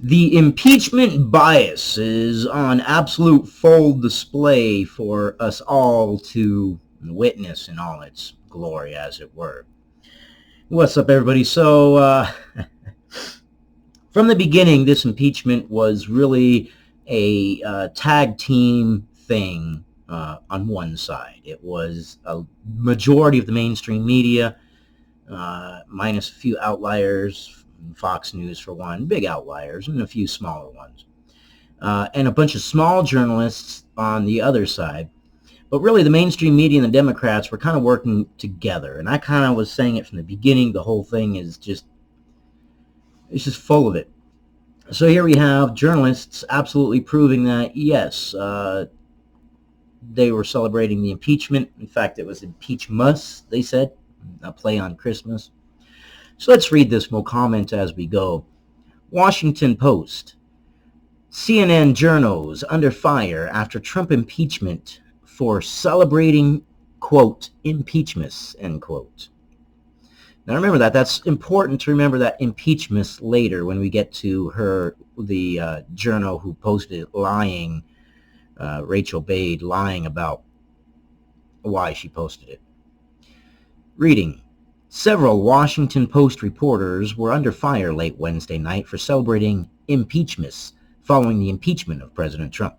The impeachment bias is on absolute full display for us all to witness in all its glory, as it were. What's up, everybody? From the beginning, this impeachment was really a tag team thing on one side. It was a majority of the mainstream media, minus a few outliers, Fox News for one, big outliers, and a few smaller ones. And a bunch of small journalists on the other side. But really, the mainstream media and the Democrats were kind of working together. And I kind of was saying it from the beginning. The whole thing is it's just full of it. So here we have journalists absolutely proving that, yes, they were celebrating the impeachment. In fact, it was Impeachmas, they said, a play on Christmas. So let's read this. We'll comment as we go. Washington Post. CNN journos under fire after Trump impeachment for celebrating, quote, impeachmas, end quote. Now remember that. That's important to remember that impeachmas later when we get to the journal who posted it lying, Rachel Bade, lying about why she posted it. Reading. Several Washington Post reporters were under fire late Wednesday night for celebrating impeachmas following the impeachment of President Trump.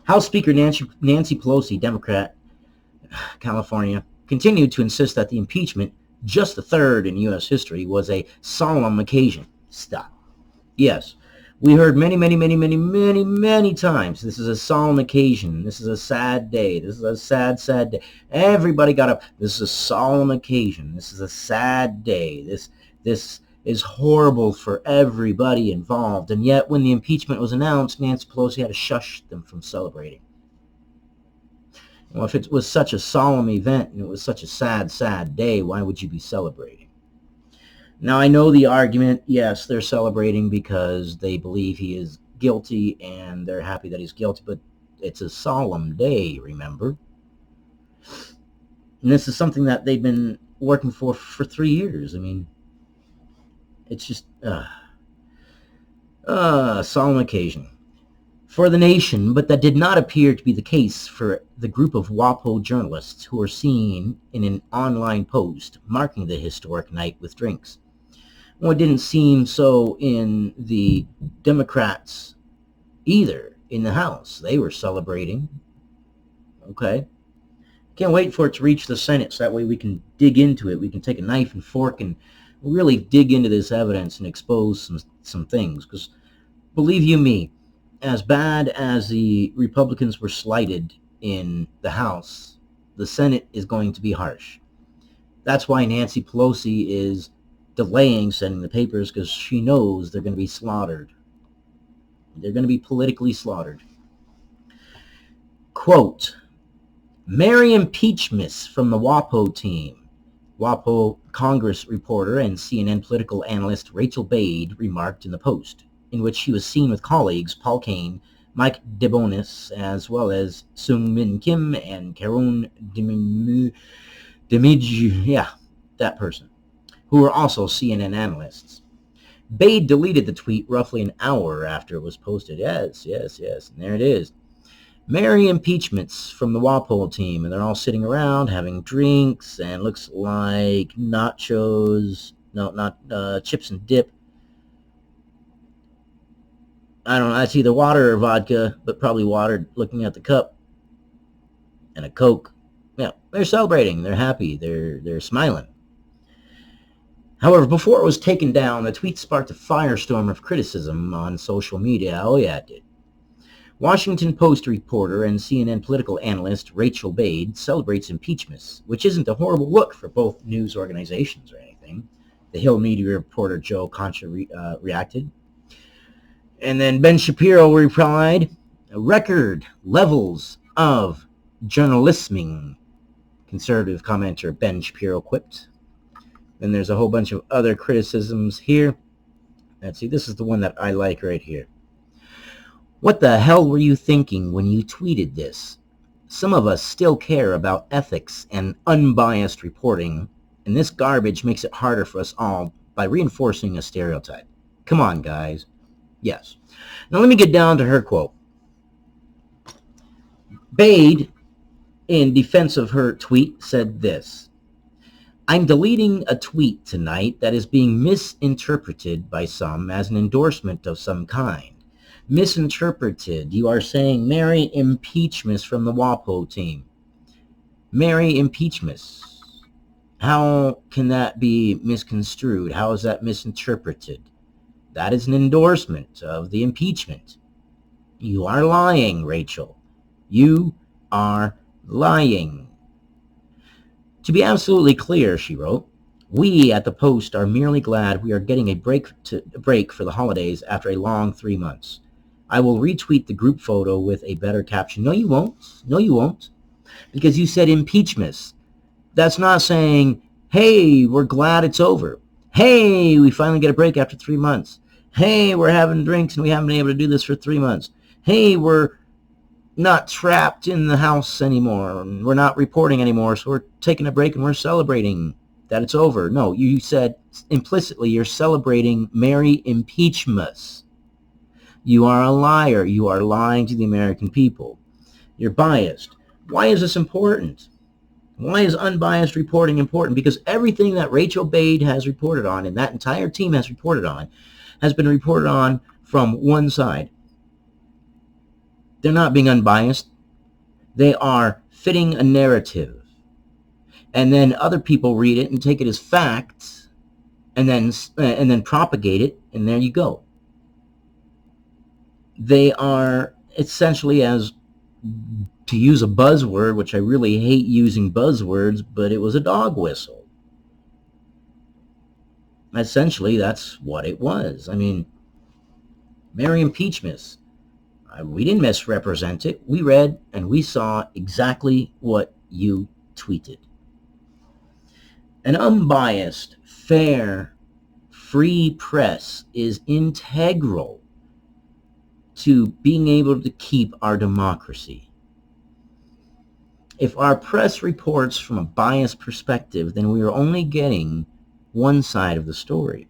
House Speaker Nancy Pelosi, Democrat, California, continued to insist that the impeachment, just the third in U.S. history, was a solemn occasion. Stop. Yes, we heard many times, this is a solemn occasion. This is a sad day. This is a sad day. Everybody got up. This is a solemn occasion. This is a sad day. This is horrible for everybody involved. And yet, when the impeachment was announced, Nancy Pelosi had to shush them from celebrating. Well, if it was such a solemn event and it was such a sad day, why would you be celebrating? Now, I know the argument, yes, they're celebrating because they believe he is guilty and they're happy that he's guilty, but it's a solemn day, remember? And this is something that they've been working for 3 years. I mean, it's just a solemn occasion for the nation, but that did not appear to be the case for the group of WAPO journalists who were seen in an online post marking the historic night with drinks. Well, it didn't seem so in the Democrats either in the House. They were celebrating. Okay. Can't wait for it to reach the Senate so that way we can dig into it. We can take a knife and fork and really dig into this evidence and expose some things. Because believe you me, as bad as the Republicans were slighted in the House, the Senate is going to be harsh. That's why Nancy Pelosi is delaying sending the papers, because she knows they're going to be slaughtered. They're going to be politically slaughtered. Quote, Merry impeachmas from the WAPO team. WAPO Congress reporter and CNN political analyst Rachel Bade remarked in the Post, in which she was seen with colleagues Paul Kane, Mike DeBonis, as well as Sung Min Kim and Karun Demij, that person, who were also CNN analysts. Bade deleted the tweet roughly an hour after it was posted. Yes, and there it is. Merry impeachments from the WAPO team, and they're all sitting around having drinks, and looks like nachos, not chips and dip. I don't know, it's either water or vodka, but probably water, looking at the cup, and a Coke. Yeah, they're celebrating, they're happy, they're smiling. However, before it was taken down, the tweet sparked a firestorm of criticism on social media. Oh yeah, it did. Washington Post reporter and CNN political analyst Rachel Bade celebrates impeachments, which isn't a horrible look for both news organizations or anything. The Hill media reporter Joe Concha reacted. And then Ben Shapiro replied, record levels of journalisming, conservative commenter Ben Shapiro quipped. Then there's a whole bunch of other criticisms here. Let's see, this is the one that I like right here. What the hell were you thinking when you tweeted this? Some of us still care about ethics and unbiased reporting, and this garbage makes it harder for us all by reinforcing a stereotype. Come on, guys. Yes. Now let me get down to her quote. Bade, in defense of her tweet, said this: I'm deleting a tweet tonight that is being misinterpreted by some as an endorsement of some kind. Misinterpreted. You are saying Merry Impeachment from the WAPO team. Merry Impeachment. How can that be misconstrued? How is that misinterpreted? That is an endorsement of the impeachment. You are lying, Rachel. You are lying. To be absolutely clear, she wrote, we at the Post are merely glad we are getting a break for the holidays after a long 3 months. I will retweet the group photo with a better caption. No, you won't. No, you won't. Because you said impeachment. That's not saying, hey, we're glad it's over. Hey, we finally get a break after 3 months. Hey, we're having drinks and we haven't been able to do this for 3 months. Hey, we're not trapped in the house anymore. We're not reporting anymore, so we're taking a break and we're celebrating that it's over. No, you said implicitly you're celebrating Merry Impeachmas. You are a liar. You are lying to the American people. You're biased. Why is this important? Why is unbiased reporting important? Because everything that Rachel Bade has reported on and that entire team has reported on has been reported on from one side. They're not being unbiased. They are fitting a narrative. And then other people read it and take it as fact and then propagate it, and there you go. They are essentially, as to use a buzzword, which I really hate using buzzwords, but it was a dog whistle. Essentially, that's what it was. I mean, Merry Impeachment. We didn't misrepresent it. We read and we saw exactly what you tweeted. An unbiased, fair, free press is integral to being able to keep our democracy. If our press reports from a biased perspective, then we are only getting one side of the story.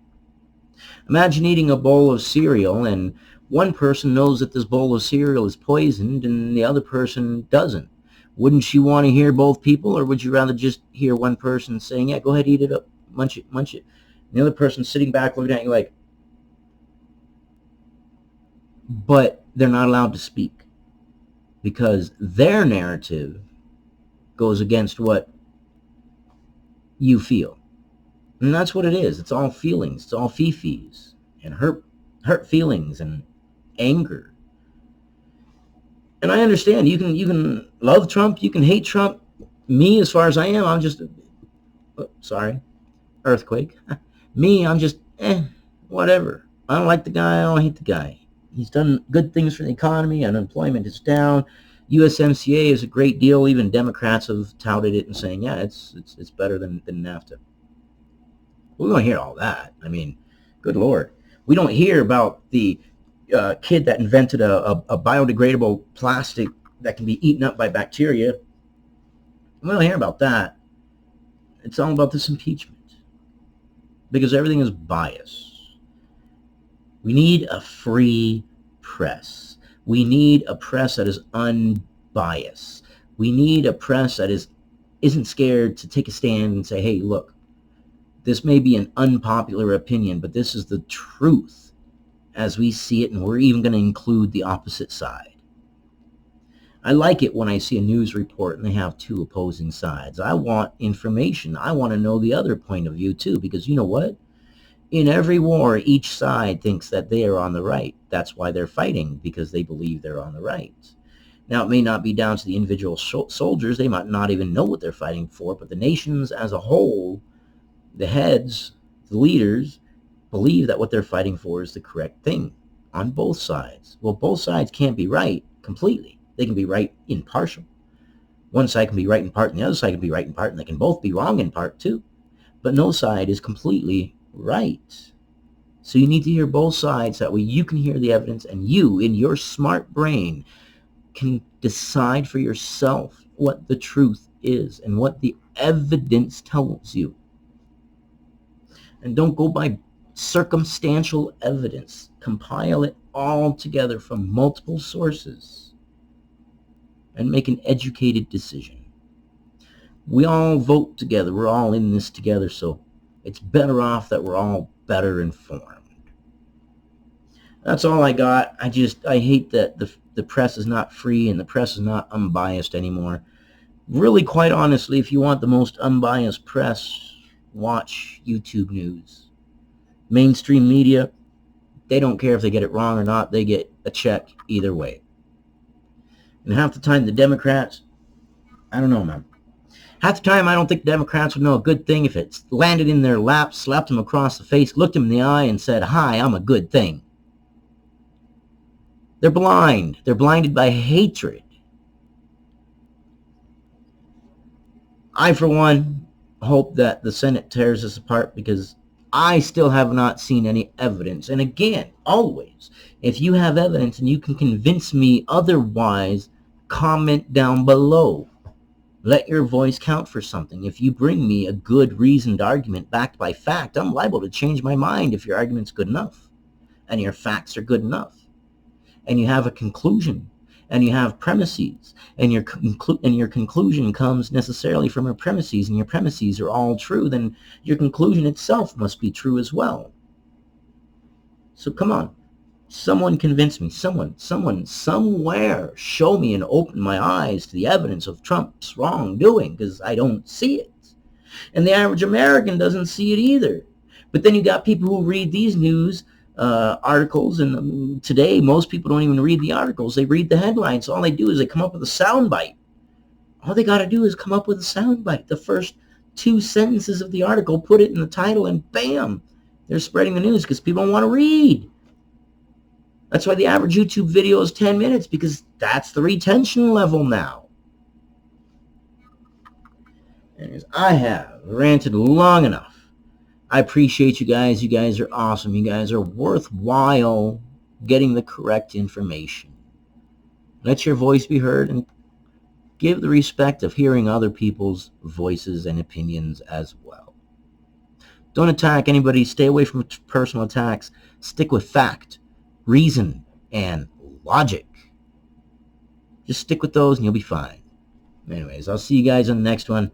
Imagine eating a bowl of cereal and one person knows that this bowl of cereal is poisoned and the other person doesn't. Wouldn't you want to hear both people, or would you rather just hear one person saying, yeah, go ahead, eat it up, munch it, munch it. And the other person sitting back looking at you like, but they're not allowed to speak because their narrative goes against what you feel. And that's what it is. It's all feelings. It's all fifis and hurt feelings and anger. And I understand you can love Trump, you can hate Trump. Me, as far as I am, I'm just earthquake. Me, I'm just whatever. I don't like the guy, I don't hate the guy. He's done good things for the economy. Unemployment is down. USMCA is a great deal. Even Democrats have touted it and saying, yeah, it's better than NAFTA. We don't hear all that. I mean, good Lord. We don't hear about the kid that invented a biodegradable plastic that can be eaten up by bacteria. We don't hear about that. It's all about this impeachment because everything is bias. We need a free press. We need a press that is unbiased. We need a press that isn't scared to take a stand and say, hey, look, this may be an unpopular opinion, but this is the truth as we see it, and we're even going to include the opposite side. I like it when I see a news report and they have two opposing sides. I want information. I want to know the other point of view too, because you know what? In every war, each side thinks that they are on the right. That's why they're fighting, because they believe they're on the right. Now, it may not be down to the individual soldiers. They might not even know what they're fighting for, but the nations as a whole, the heads, the leaders, believe that what they're fighting for is the correct thing on both sides. Well, both sides can't be right completely. They can be right in partial. One side can be right in part and the other side can be right in part, and they can both be wrong in part too. But no side is completely right. So you need to hear both sides. That way you can hear the evidence and you, in your smart brain, can decide for yourself what the truth is and what the evidence tells you. And don't go by circumstantial evidence, compile it all together from multiple sources, and make an educated decision. We all vote together. We're all in this together, so it's better off that we're all better informed. That's all I got. I hate that the press is not free and the press is not unbiased anymore. Really, quite honestly, if you want the most unbiased press, watch YouTube News. Mainstream media, they don't care if they get it wrong or not. They get a check either way. And half the time, the Democrats, I don't know, man. Half the time, I don't think Democrats would know a good thing if it landed in their lap, slapped them across the face, looked them in the eye, and said, "Hi, I'm a good thing." They're blind. They're blinded by hatred. I, for one, hope that the Senate tears us apart, because I still have not seen any evidence. And again, always, if you have evidence and you can convince me otherwise, comment down below. Let your voice count for something. If you bring me a good reasoned argument backed by fact, I'm liable to change my mind if your argument's good enough and your facts are good enough and you have a conclusion and you have premises and your conclusion comes necessarily from your premises and your premises are all true, then your conclusion itself must be true as well. So come on. Someone convince me. Someone, somewhere, show me and open my eyes to the evidence of Trump's wrongdoing, because I don't see it. And the average American doesn't see it either. But then you got people who read these news articles, and today most people don't even read the articles. They read the headlines. All they do is they come up with a soundbite. All they got to do is come up with a soundbite. The first 2 sentences of the article, put it in the title, and bam, they're spreading the news because people don't want to read. That's why the average YouTube video is 10 minutes, because that's the retention level now. Anyways, I have ranted long enough. I appreciate you guys. You guys are awesome. You guys are worthwhile getting the correct information. Let your voice be heard and give the respect of hearing other people's voices and opinions as well. Don't attack anybody. Stay away from personal attacks. Stick with fact, reason, and logic. Just stick with those and you'll be fine. Anyways, I'll see you guys on the next one.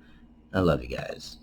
I love you guys.